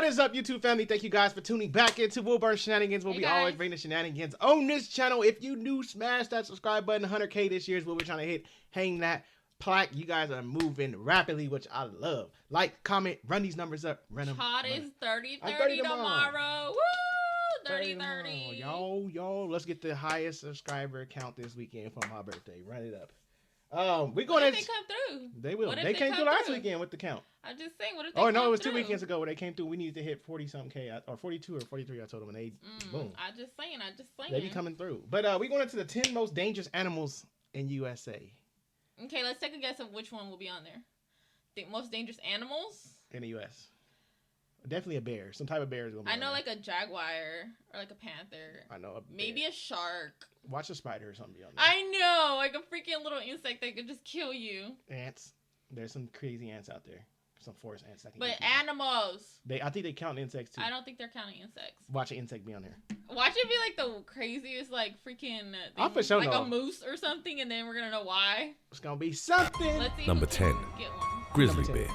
is up, YouTube family? Thank you guys for tuning back into Wilburn Shenanigans, where we always bring the shenanigans on this channel. If you new, smash that subscribe button. 100K this year is what we're trying to hit. Hang that plaque. You guys are moving rapidly, which I love. Like, comment, run these numbers up. Run them. Hot is 30-30 tomorrow. Woo! 30-30. Yo, let's get the highest subscriber count this weekend for my birthday. Run it up. We're going to. They come through. They will. They came through last weekend with the count. I'm just saying. What if they Oh no, it was through? 2 weekends ago where they came through. We needed to hit 40 something K or 42 or 43. I told them, and they boom. I just saying. They be coming through. But we're going into the 10 most dangerous animals in USA. Okay, let's take a guess of which one will be on there. The most dangerous animals in the US. Definitely a bear. Some type of bear is going to be I know, like a jaguar or like a panther. I know. Maybe a shark. Watch a spider or something be on there. I know, like a freaking little insect that could just kill you. Ants. There's some crazy ants out there. Some forest ants that can But animals. I think they count insects too. I don't think they're counting insects. Watch an insect be on there. Watch it be like the craziest, like freaking I'll for sure like know. A moose or something, and then we're gonna know why. It's gonna be something. Let's see. Number 10. Grizzly Bear.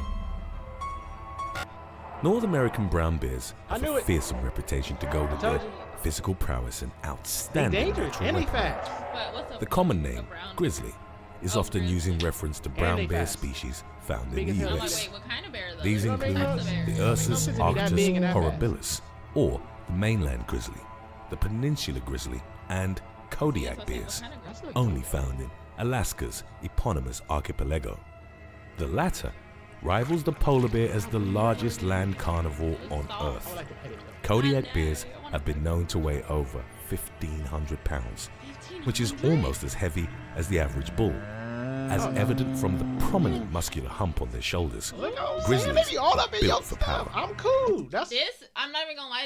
North American brown bears have a fearsome reputation to go with their physical prowess and outstanding natural weaponry. The common name, grizzly, is often used in reference to brown bear species found in the US. What kind of bear, though? These include the Ursus arctos horribilis, or the mainland grizzly, the peninsula grizzly, and Kodiak bears, only found in Alaska's eponymous archipelago. The latter rivals the polar bear as the largest land carnivore on Earth. Kodiak bears have been known to weigh over 1,500 pounds, which is almost as heavy as the average bull. As evident from the prominent muscular hump on their shoulders, grizzlies are built for power. I'm cool. I'm not even gonna lie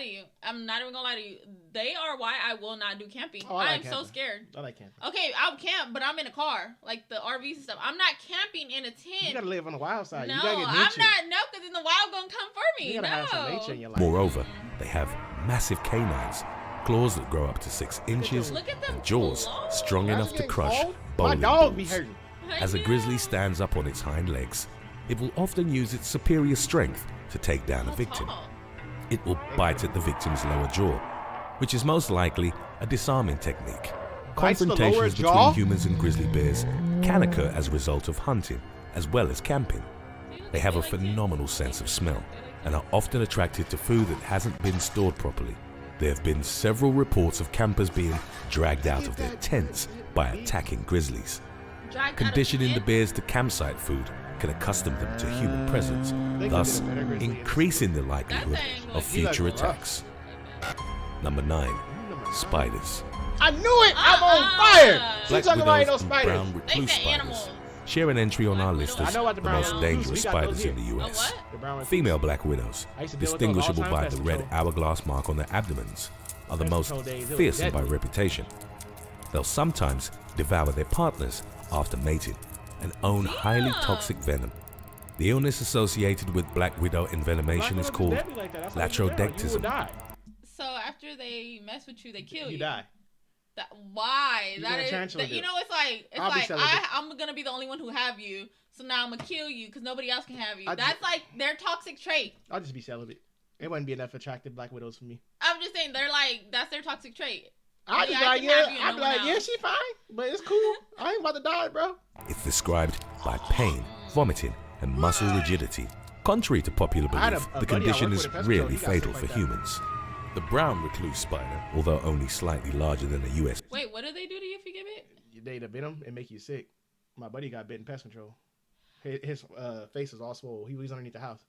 to you. They are why I will not do camping. I'm so scared. I like camping. Okay, I'll camp, but I'm in a car, like the RVs and stuff. I'm not camping in a tent. You gotta live on the wild side. No, you gotta get I'm not. No, because then the wild gonna come for me. You gotta have some nature in your life. Moreover, they have massive canines, claws that grow up to 6 inches, and jaws strong enough to crush bowling balls. As a grizzly stands up on its hind legs, it will often use its superior strength to take down a victim. It will bite at the victim's lower jaw, which is most likely a disarming technique. Confrontations between humans and grizzly bears can occur as a result of hunting as well as camping. They have a phenomenal sense of smell and are often attracted to food that hasn't been stored properly. There have been several reports of campers being dragged out of their tents by attacking grizzlies. Conditioning the bears to campsite food can accustom them to human presence, thus increasing the likelihood of future attacks. Number 9. Spiders. I knew it! I'm on fire! Black widows and brown recluse spiders share an entry on our list as the most dangerous spiders in the US. Female black widows, distinguishable by the red hourglass mark on their abdomens, are the most fearsome by reputation. They'll sometimes devour their partners after mating and own highly toxic venom. The illness associated with black widow envenomation is called latrodectism. So after they mess with you, they kill you. You die. Why? You know, it's like I'm gonna be the only one who have you, so now I'm gonna kill you because nobody else can have you. That's like their toxic trait. I'll just be celibate. It wouldn't be enough attractive black widows for me. I'm just saying that's their toxic trait. I'd be like, yeah, she fine, but it's cool. I ain't about to die, bro. It's described by pain, vomiting, and muscle rigidity. Contrary to popular belief, the condition is rarely fatal for humans. The brown recluse spider, although only slightly larger than a US. Wait, what do they do to you if you get bit? They bit him and make you sick. My buddy got bit in pest control. His face was all swole. He was underneath the house.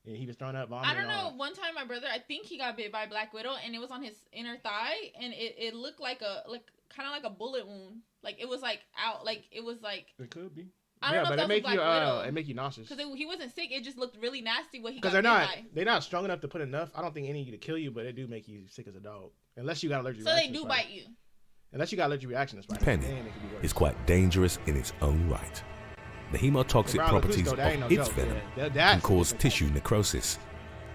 And he was throwing up vomit. I don't know. One time, my brother, I think he got bit by a black widow, and it was on his inner thigh, and it looked like kind of like a bullet wound. Like it was like out. Like it was like. It could be. I don't know if that was black widow. It make you nauseous. Because he wasn't sick. It just looked really nasty. What he got bit by. They're not strong enough to put enough. I don't think any to kill you, but they do make you sick as a dog. Unless you got allergic. So they do bite you. Unless you got allergic reaction to spiders. Penny is quite dangerous in its own right. The hemotoxic properties of its venom can cause tissue necrosis.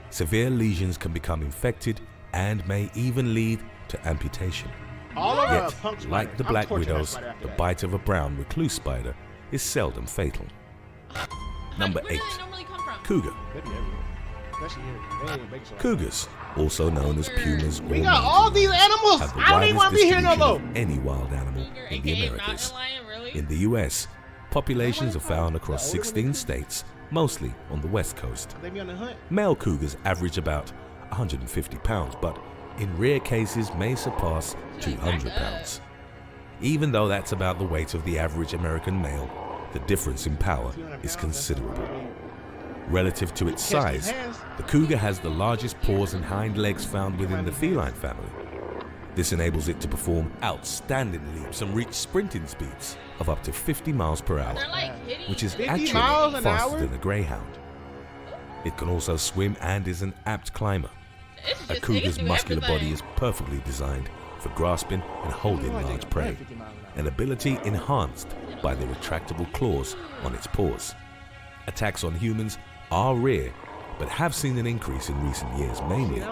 Severe lesions can become infected and may even lead to amputation. Yet, like the black widows, the bite of a brown recluse spider is seldom fatal. Number 8. Cougar. Cougars, also known as pumas or we got all these animals. I don't even want to be here no more. Any wild animal in the Americas. In the U.S., populations are found across 16 states, mostly on the West Coast. Male cougars average about 150 pounds, but in rare cases may surpass 200 pounds. Even though that's about the weight of the average American male, the difference in power is considerable. Relative to its size, the cougar has the largest paws and hind legs found within the feline family. This enables it to perform outstanding leaps and reach sprinting speeds of up to 50 miles per hour, which is actually faster than a greyhound. It can also swim and is an apt climber. A cougar's muscular body is perfectly designed for grasping and holding large prey, an ability enhanced by the retractable claws on its paws. Attacks on humans are rare, but have seen an increase in recent years, mainly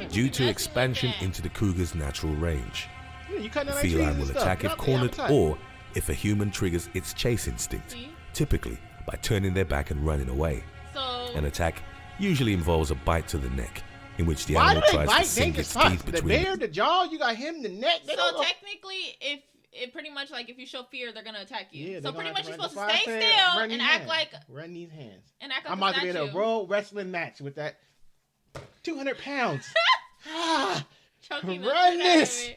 due to expansion into the cougar's natural range. The feline will attack if cornered or if a human triggers its chase instinct, typically by turning their back and running away. An attack usually involves a bite to the neck, in which the animal tries to sink its teeth between the bear, the jaw, you got him, the neck. So technically, if it pretty much like if you show fear, they're gonna attack you. Yeah, so pretty much you're supposed to stay still and act like run these hands. And act like I'm about to be in a world wrestling match with that 200 pounds. Run this.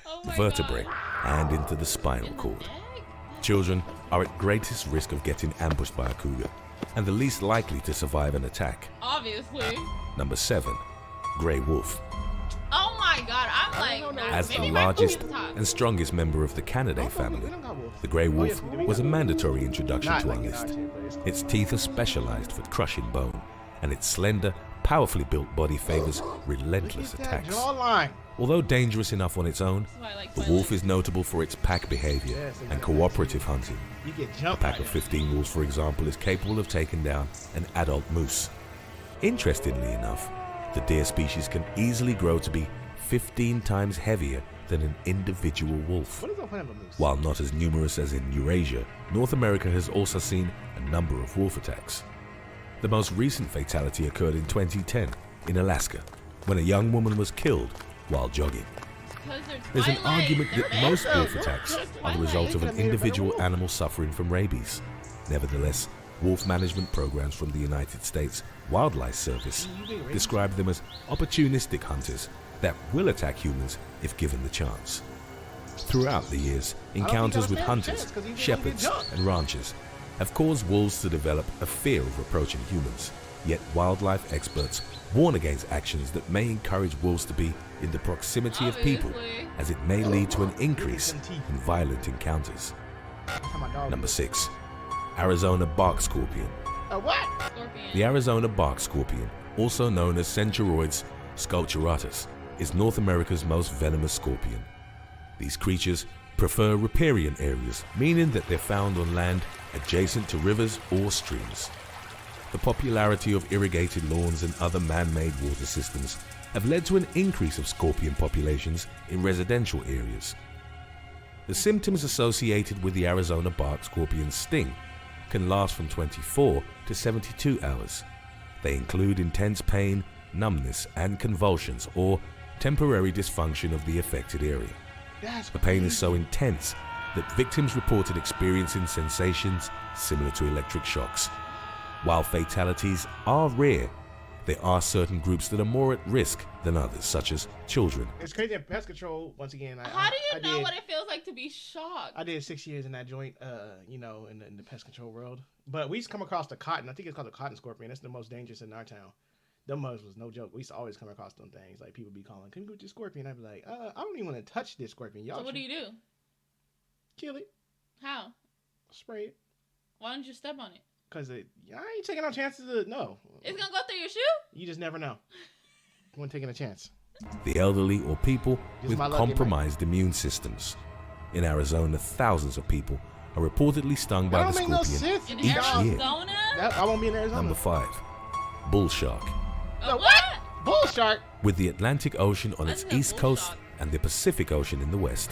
Oh the vertebrae and into the spinal cord. Children are at greatest risk of getting ambushed by a cougar and the least likely to survive an attack. Obviously. Number 7, gray wolf. Oh my God, I'm like, as the largest and strongest member of the Canidae family, the gray wolf was a mandatory introduction to our list. Its teeth are specialized for crushing bone, and its slender, powerfully built body favors relentless attacks. Although dangerous enough on its own, the wolf is notable for its pack behavior and cooperative hunting. A pack of 15 wolves, for example, is capable of taking down an adult moose. Interestingly enough, the deer species can easily grow to be 15 times heavier than an individual wolf. While not as numerous as in Eurasia, North America has also seen a number of wolf attacks. The most recent fatality occurred in 2010 in Alaska, when a young woman was killed while jogging. There's an argument that most wolf attacks are the result of an individual animal suffering from rabies. Nevertheless, wolf management programs from the United States Wildlife Service describe them as opportunistic hunters that will attack humans if given the chance. Throughout the years, encounters with hunters, shepherds, and ranchers have caused wolves to develop a fear of approaching humans. Yet wildlife experts warn against actions that may encourage wolves to be in the proximity of people, as it may lead to an increase in violent encounters. Number 6, Arizona bark scorpion. What? The Arizona bark scorpion, also known as Centauroides sculpturatus, is North America's most venomous scorpion. These creatures prefer riparian areas, meaning that they're found on land adjacent to rivers or streams. The popularity of irrigated lawns and other man-made water systems have led to an increase of scorpion populations in residential areas. The symptoms associated with the Arizona bark scorpion's sting can last from 24 to 72 hours. They include intense pain, numbness, and convulsions, or temporary dysfunction of the affected area. The pain is so intense that victims reported experiencing sensations similar to electric shocks. While fatalities are rare, there are certain groups that are more at risk than others, such as children. It's crazy at pest control, once again. How do you know what it feels like to be shocked? I did 6 years in that joint, in the pest control world. But we used to come across the cotton. I think it's called the cotton scorpion. That's the most dangerous in our town. Them mugs was no joke. We used to always come across them things. Like, people be calling, "Can you go to the scorpion?" I'd be like, I don't even want to touch this scorpion. Y'all so what do you do? Kill it. How? Spray it. Why don't you step on it? Because I ain't taking no chances to, no. It's going to go through your shoe? You just never know. I wasn't taking a chance. The elderly or people with compromised immune systems. In Arizona, thousands of people are reportedly stung by the scorpion each year. I won't be in Arizona. Number 5, bull shark. What? Bull shark? With the Atlantic Ocean on its east coast and the Pacific Ocean in the west,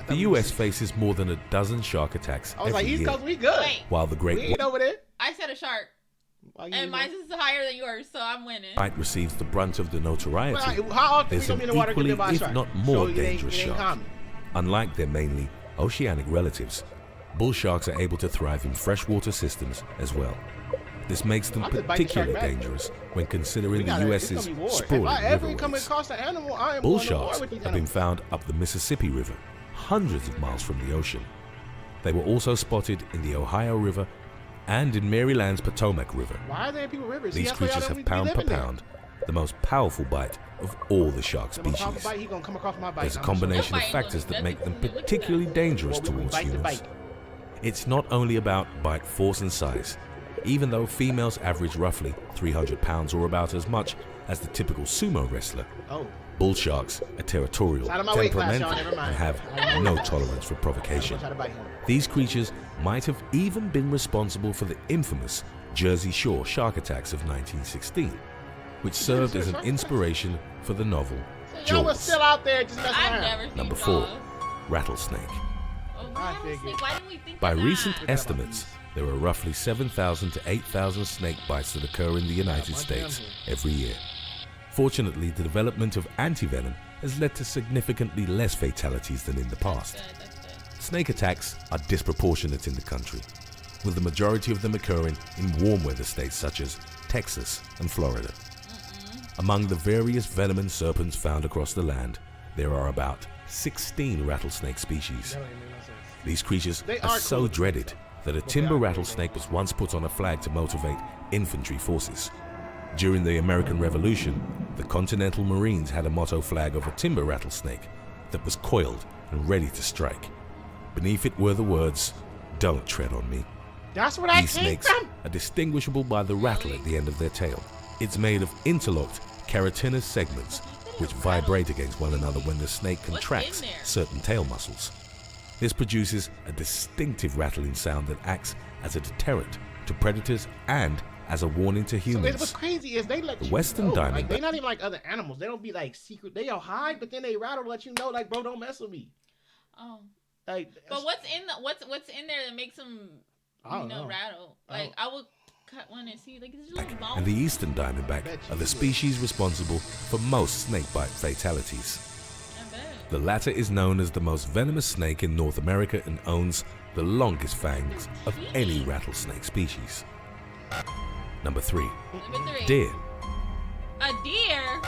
the U.S. faces more than a dozen shark attacks every year. East Coast, we good. Wait. While the great over there. I said a shark. And mine is higher than yours, so I'm winning. Bite receives the brunt of the notoriety. Well, how often there's an in the water equally, if shark? Not more, dangerous shark. Common. Unlike their mainly oceanic relatives, bull sharks are able to thrive in freshwater systems as well. This makes them particularly dangerous when considering the U.S.'s sprawling riverways. Bull sharks have been found up the Mississippi River, hundreds of miles from the ocean. They were also spotted in the Ohio River and in Maryland's Potomac River. Why are there people rivers? These creatures have pound per pound the most powerful bite of all the shark species. There's a combination of factors that make them particularly dangerous towards humans. It's not only about bite force and size. Even though females average roughly 300 pounds or about as much as the typical sumo wrestler, bull sharks are territorial, temperamental, and have no tolerance for provocation. These creatures might have even been responsible for the infamous Jersey Shore shark attacks of 1916, which served as an inspiration for the novel Jaws. Number 4, rattlesnake. By recent estimates, there are roughly 7,000 to 8,000 snake bites that occur in the United States every year. Fortunately, the development of antivenom has led to significantly less fatalities than in the past. Snake attacks are disproportionate in the country, with the majority of them occurring in warm weather states such as Texas and Florida. Among the various venomous serpents found across the land, there are about 16 rattlesnake species. These creatures are so dreaded that a timber rattlesnake was once put on a flag to motivate infantry forces. During the American Revolution, the Continental Marines had a motto flag of a timber rattlesnake that was coiled and ready to strike. Beneath it were the words, "Don't tread on me." That's what I These snakes are distinguishable by the rattle at the end of their tail. It's made of interlocked keratinous segments which vibrate against one another when the snake contracts certain tail muscles. This produces a distinctive rattling sound that acts as a deterrent to predators and as a warning to humans. So what's crazy is they let the Western diamondback. Like, they're not even like other animals. They don't be like secret. They'll hide, but then they rattle to let you know, like, bro, don't mess with me. Oh. Like, but what's in there that makes them, rattle? Like, I would cut one and see, like, it's just little bones. And the Eastern diamondback are the species responsible for most snakebite fatalities. The latter is known as the most venomous snake in North America and owns the longest fangs of any rattlesnake species. Number 3. Deer. A deer?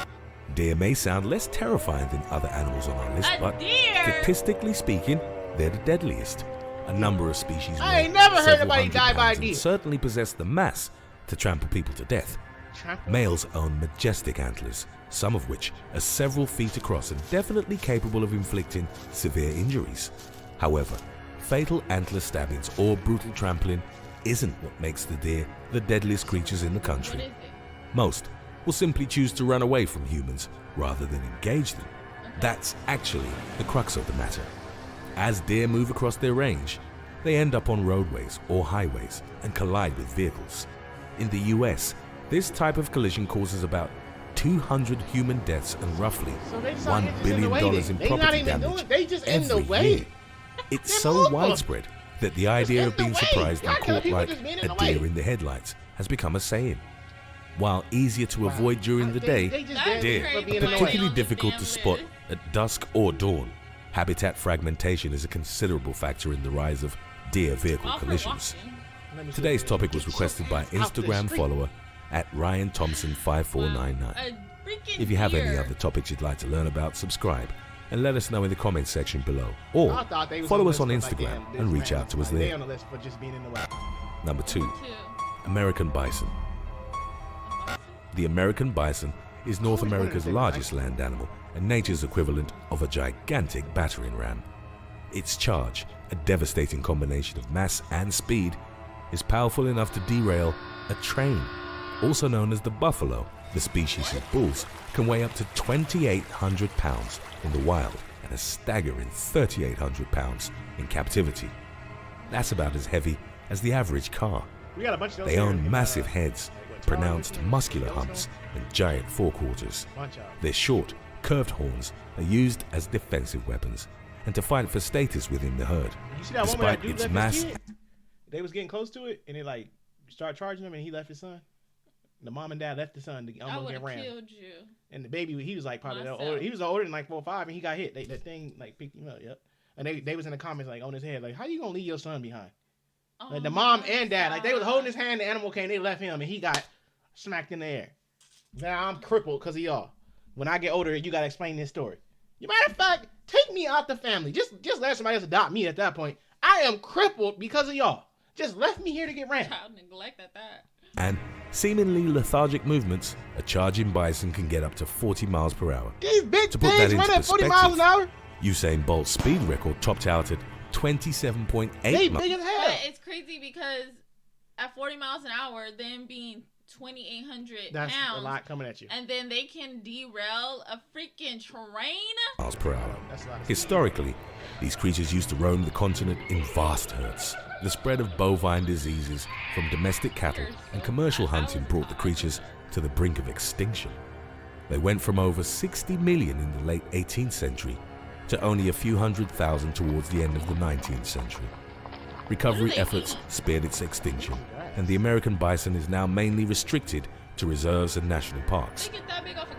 Deer may sound less terrifying than other animals on our list, but statistically speaking, they're the deadliest. A number of species I ain't never heard anybody die by a deer. Certainly possess the mass to trample people to death. Males own majestic antlers, some of which are several feet across and definitely capable of inflicting severe injuries. However, fatal antler stabbings or brutal trampling isn't what makes the deer the deadliest creatures in the country. Most will simply choose to run away from humans rather than engage them. That's actually the crux of the matter. As deer move across their range, they end up on roadways or highways and collide with vehicles. In the US, this type of collision causes about 200 human deaths and roughly $1 billion in property damage every year. It's so widespread that the idea of being surprised and caught like a deer in the headlights has become a saying. While easier to avoid during the day, deer are particularly difficult to spot at dusk or dawn. Habitat fragmentation is a considerable factor in the rise of deer vehicle collisions. Today's topic was requested by Instagram follower at RyanThompson5499. If you have any other topics you'd like to learn about, subscribe and let us know in the comments section below, or follow us on Instagram and reach out to us there. Number 2, American bison. The American bison is North America's largest land animal and nature's equivalent of a gigantic battering ram. Its charge, a devastating combination of mass and speed, is powerful enough to derail a train. Also known as the buffalo, the species of bulls can weigh up to 2,800 pounds in the wild and a staggering 3,800 pounds in captivity. That's about as heavy as the average car. They own massive heads, pronounced muscular humps, and giant forequarters. Their short, curved horns are used as defensive weapons and to fight for status within the herd. Despite its mass, they was getting close to it and it like start charging him, and he left his son. The mom and dad left the son to almost get ran. I would have killed you. And the baby, he was like probably older. He was older than like 4 or 5, and he got hit. That thing like picked him up. Yep. And they was in the comments like on his head like, how you gonna leave your son behind? Oh, like the mom and dad, like they was holding his hand. The animal came, they left him, and he got smacked in the air. Now I'm crippled because of y'all. When I get older, you gotta explain this story. You matter of fact, take me out the family. Just let somebody else adopt me at that point. I am crippled because of y'all. Just left me here to get ran. Child neglect at that. And seemingly lethargic movements, a charging bison can get up to 40 miles per hour. These big things run at 40 miles an hour? Usain Bolt's speed record topped out at 27.8 miles. Big as hell. But it's crazy because at 40 miles an hour, them being 2,800 pounds. That's a lot coming at you. And then they can derail a freaking train. Miles per hour. That's a lot of Historically, these creatures used to roam the continent in vast herds. The spread of bovine diseases from domestic cattle and commercial hunting brought the creatures to the brink of extinction. They went from over 60 million in the late 18th century to only a few 100,000 towards the end of the 19th century. Recovery efforts spared its extinction, and the American bison is now mainly restricted to reserves and national parks.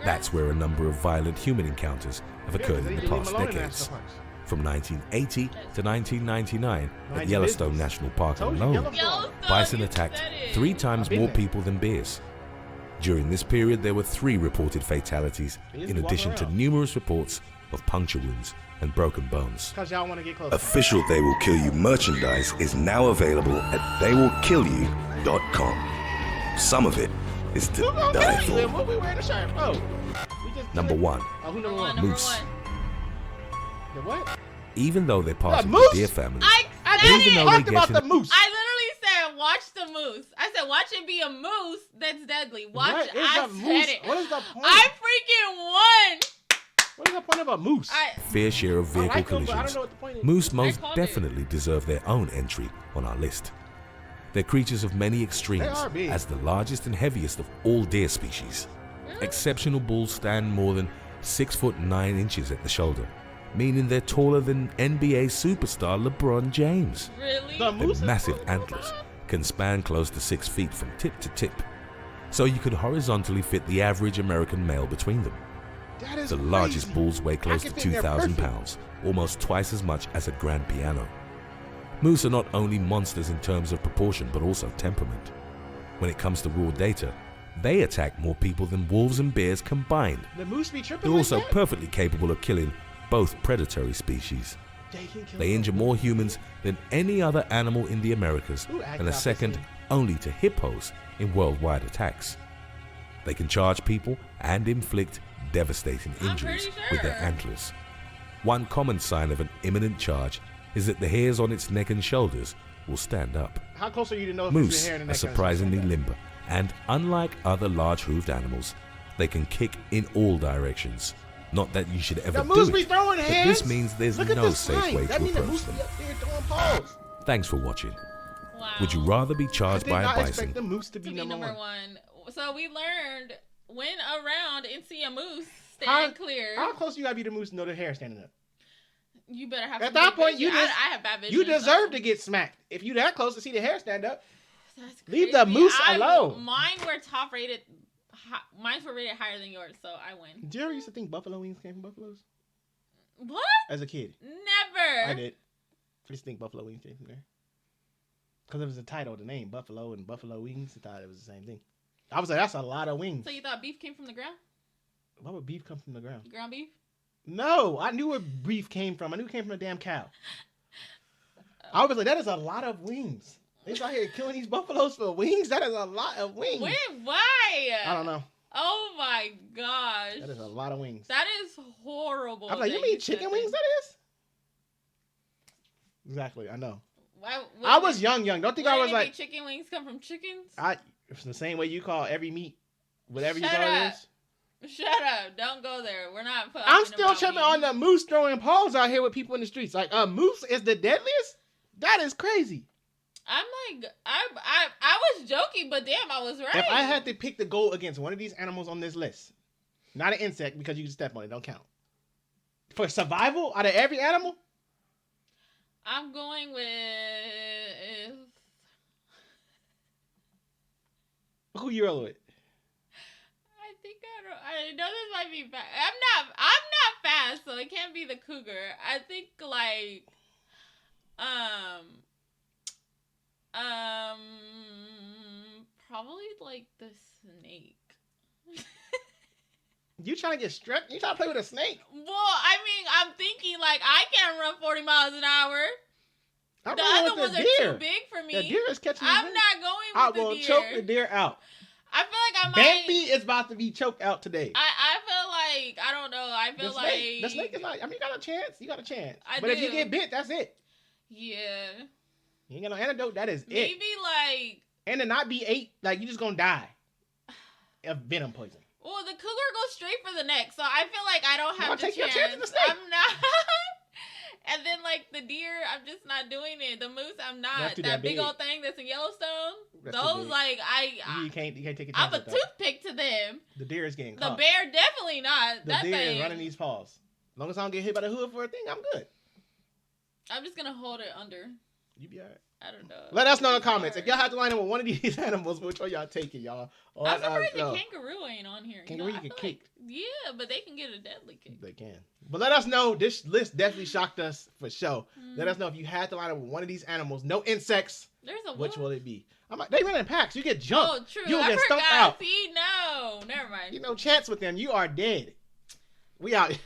That's where a number of violent human encounters have occurred in the past decades. From 1980 to 1999, at Yellowstone National Park alone, bison attacked 3 times more people than bears. During this period, there were 3 reported fatalities, in addition to numerous reports of puncture wounds and broken bones. Official They Will Kill You merchandise is now available at theywillkillyou.com. Some of it is to die for. Number 1. Moose. The what? Even though they're part of the deer family, I talked about the moose. I literally said, watch the moose. I said, watch it be a moose that's deadly. Watch. What is I a said moose? it. What is the point? I freaking won. What is the point of a moose? Fair share of vehicle them, but I don't collisions. know what the point is. Moose most definitely deserve their own entry on our list. They're creatures of many extremes, as the largest and heaviest of all deer species. Exceptional bulls stand more than 6 foot 9 inches at the shoulder, meaning they're taller than NBA superstar LeBron James. Really? Their massive antlers can span close to 6 feet from tip to tip, so you could horizontally fit the average American male between them. The largest bulls weigh close to 2,000 pounds, almost twice as much as a grand piano. Moose are not only monsters in terms of proportion, but also temperament. When it comes to raw data, they attack more people than wolves and bears combined. The moose be tripping. They're also perfectly capable of killing both predatory species. They injure more humans than any other animal in the Americas, and are second only to hippos in worldwide attacks. They can charge people and inflict devastating injuries with their antlers. One common sign of an imminent charge is that the hairs on its neck and shoulders will stand up. How close are you to know if Moose it's your hair in the are neck surprisingly limber, and unlike other large-hooved animals, they can kick in all directions. Not that you should ever do it, but this means there's no safe way to approach them. Thanks for watching. Wow. Would you rather be charged by a bison? I expect the moose to be number one. So we learned when around and see a moose, stand clear. How close you gotta be to moose to know the hair standing up? You better have. At that point, I have bad vision. You deserve to get smacked if you that close to see the hair stand up. Leave the moose alone. Mine were top rated. Mine were rated higher than yours, so I win. Did you ever used to think buffalo wings came from buffaloes? What? As a kid. Never. I did. I just think buffalo wings came from there. Because it was the title, the name, buffalo and buffalo wings. I thought it was the same thing. I was like, that's a lot of wings. So you thought beef came from the ground? Why would beef come from the ground? Ground beef? No, I knew where beef came from. I knew it came from a damn cow. I was like, that is a lot of wings. They out here killing these buffaloes for wings? That is a lot of wings. Wait, why? I don't know. Oh my gosh. That is a lot of wings. That is horrible. I'm like, you mean chicken wings, that is? Exactly, I know. I was young. Don't think I was like... chicken wings come from chickens? It's the same way you call every meat, whatever you call it is. Shut up. Don't go there. We're not... I'm still tripping on the moose throwing paws out here with people in the streets. Like, a moose is the deadliest? That is crazy. I'm like, I was joking, but damn, I was right. If I had to pick the goal against one of these animals on this list, not an insect because you can step on it, don't count. For survival out of every animal? I'm going with... Who you rolling with? I know this might be fast. I'm not fast, so it can't be the cougar. I think like probably like the snake. You trying to get struck? You trying to play with a snake? Well, I mean, I'm thinking like I can't run 40 miles an hour. The other ones are too big for me. The deer is catching you. I'm not going with the deer. I will choke the deer out. I feel like I might. Bambi is about to be choked out today. I feel like I don't know. I feel like the snake is like. I mean, you got a chance. You got a chance. But if you get bit, that's it. Yeah. You ain't got no antidote. That is Maybe it. Maybe like. And to not be ate, like you just gonna die of venom poison. Well, the cougar goes straight for the neck, so I feel like I don't have the take chance. Your chance with the snake. I'm not. And then like the deer, I'm just not doing it. The moose, I'm not. That big old thing that's in Yellowstone. Those like you can't take a chance. I'm a toothpick to them. The deer is getting caught. The bear definitely not. The deer is running these paws. As long as I don't get hit by the hood for a thing, I'm good. I'm just gonna hold it under. You be alright. I don't know. Let us know in the comments if y'all have to line up with one of these animals. Which one y'all taking, y'all? I'm surprised the kangaroo ain't on here. Kangaroo you can kick. Yeah, but they can get a deadly kick. They can. But let us know. This list definitely shocked us for sure. Let us know if you had to line up with one of these animals. No insects. There's a which will it be? They run in packs. You get jumped. Oh, true. You will get stumped out. See, no, never mind. You no chance with them. You are dead. We out.